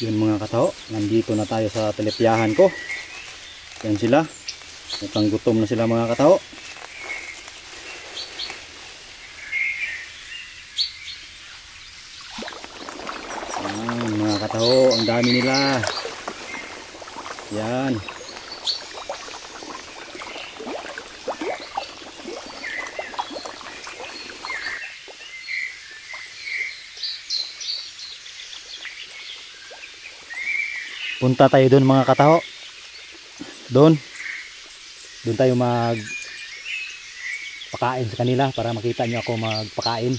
Yun mga katao, nandito na tayo sa tilapyahan ko. Yan sila. Mukhang gutom na sila mga katao. Yan mga katao, ang dami nila. Yan. Punta tayo doon mga katao. Doon tayo magpakain sa kanila para makita nyo ako magpakain.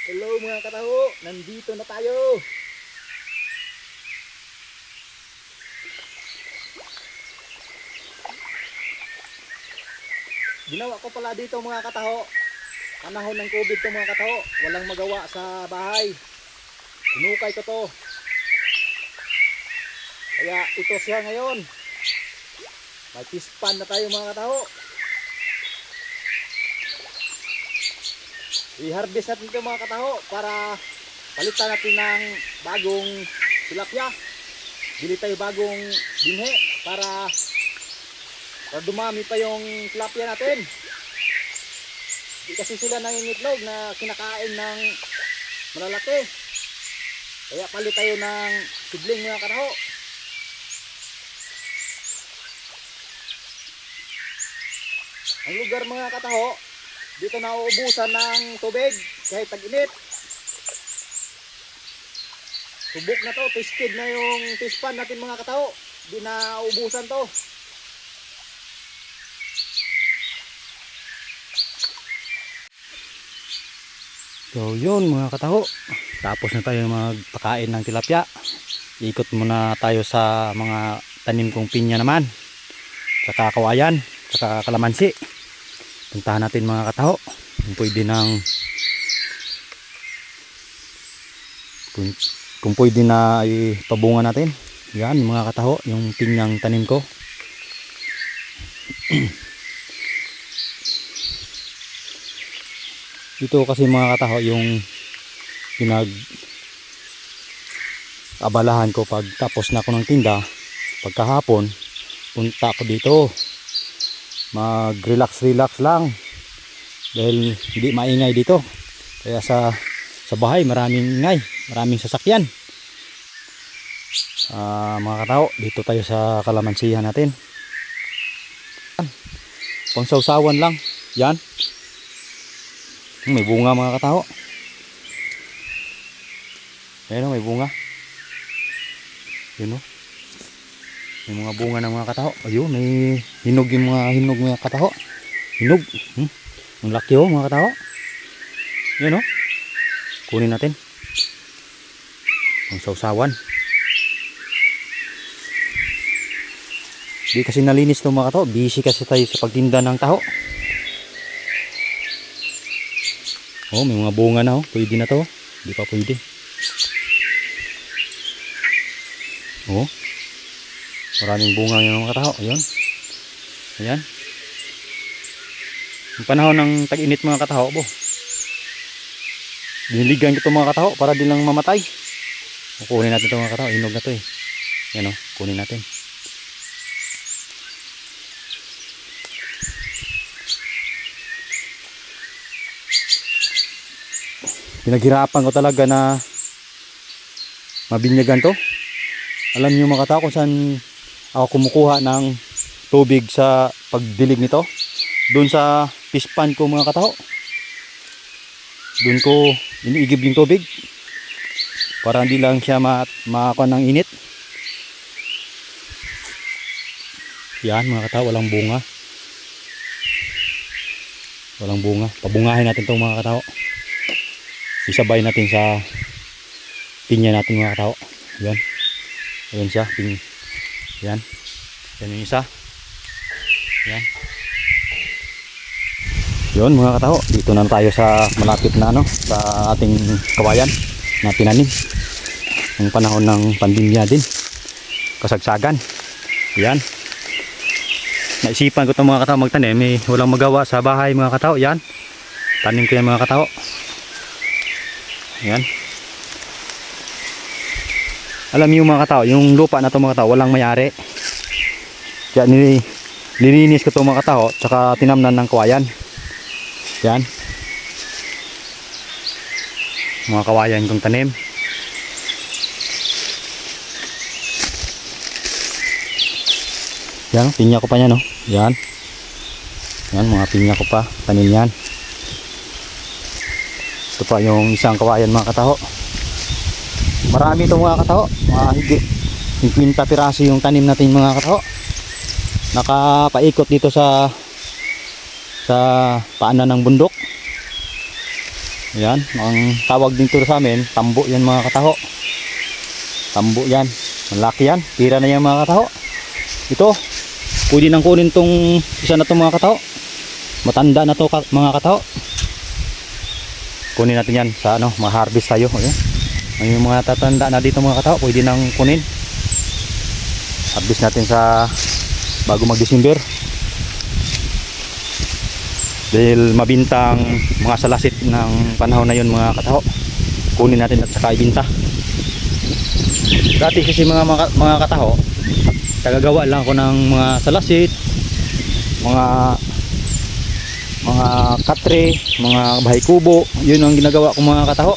Hello mga katao, nandito na tayo. Ginawa ko pala dito mga katao. Panahon ng COVID to mga katao. Walang magawa sa bahay. Hinukay ko to. Kaya ito siya ngayon. May pispan na tayo mga katao. I-harvest natin ito mga katao para palitan natin ng bagong tilapia. Bili tayo bagong binhe para dumami pa yung tilapia natin. Hindi kasi sila nangingitlog na kinakain ng malalaki. Kaya palit tayo ng sidling mga katao. Ang lugar mga katao, dito nauubusan ng tubig kahit tag-init. Subok na to, tested na yung tispan natin mga katao. Di na ubusan to. So yun mga katao, tapos na tayo magpakain ng tilapia. Ikot muna tayo sa mga tanim kong pinya naman, saka kawayan, saka kalamansi. Puntahan natin mga katao kung pwede na ipabunga natin. Yan mga katao, yung pinyang tanim ko. Ito kasi mga katao yung pinag-abalahan ko pag tapos na ako ng tinda. Pagkahapon punta ako dito, mag relax lang dahil hindi maingay dito. Kaya sa bahay maraming ingay, maraming sasakyan. Mga katao, dito tayo sa kalamansihan natin. Pangsawsawan lang yan. May bunga mga katao. Ayan o, may bunga. Yun o, may mga bunga ng mga katao. Ayun, may hinog yung mga hinog mga katao. Hinog. Ang laki o mga katao. Yan o, kunin natin ang sausawan. Di kasi nalinis to mga katao. Busy kasi tayo sa pagtinda ng taho. Oh, may mga bunga na o. Pwede na to. Di pa pwede. Oh, maraming bunga yung mga katao. Ayun. Ayan. Yung panahon ng tag-init mga katao po, diniligan ko itong mga katao para di lang mamatay. Kunin natin itong mga katao. Hinog na to eh. Yan o, kunin natin. Pinaghirapan ko talaga na mabinyagan to. Alam niyo mga katao kung saan ako kumukuha ng tubig sa pagdilig nito? Doon sa pispan ko mga katao. Doon ko iniigib yung tubig para hindi lang siya makakuha ng init. Yan mga katao, walang bunga. Walang bunga. Pabungahin natin itong mga katao. Isabay natin sa pinya natin mga katao. Yan. Ayan siya. Yan. Yan yung isa. Yan. Yun mga kataho, dito na tayo sa malapit na sa ating kawayan na tinanim ng panahon ng pandemya din, kasagsagan. Yan, naisipan ko itong mga kataho magtanim, walang magawa sa bahay mga kataho. Yan, tanim ko yan mga kataho. Yan, alam niyo mga kataho, yung lupa na ito mga kataho walang may-ari, kaya nilinis ko itong mga kataho tsaka tinamnan ng kawayan. Yan, mga kawayan kong tanim. Yan, pinya ko pa yan, yan, yan, mga pinya ko pa, tanim yan. Ito pa yung isang kawayan mga kataho. Marami itong mga kataho, mga higit 50 piraso yung tanim natin mga kataho. Nakapaikot dito sa paanan ng bundok. Yan, ang tawag dito sa amin, tambo yan mga kataho. Tambo yan, malaki yan, pira na yan mga kataho. Ito, pwede nang kunin tong isa na to mga kataho. Matanda na to mga kataho. Kunin natin yan sa ma-harvest tayo. Ayan, yung mga tatanda na dito mga kataho, pwede nang kunin. Harvest natin sa bago mag-December. Dahil mabintang mga salasit ng panahon na yun mga kataho, kunin natin at saka ibinta. Dati kasi mga kataho, tagagawa lang ako ng mga salasit, mga katre, mga bahay kubo. Yun ang ginagawa ko mga kataho.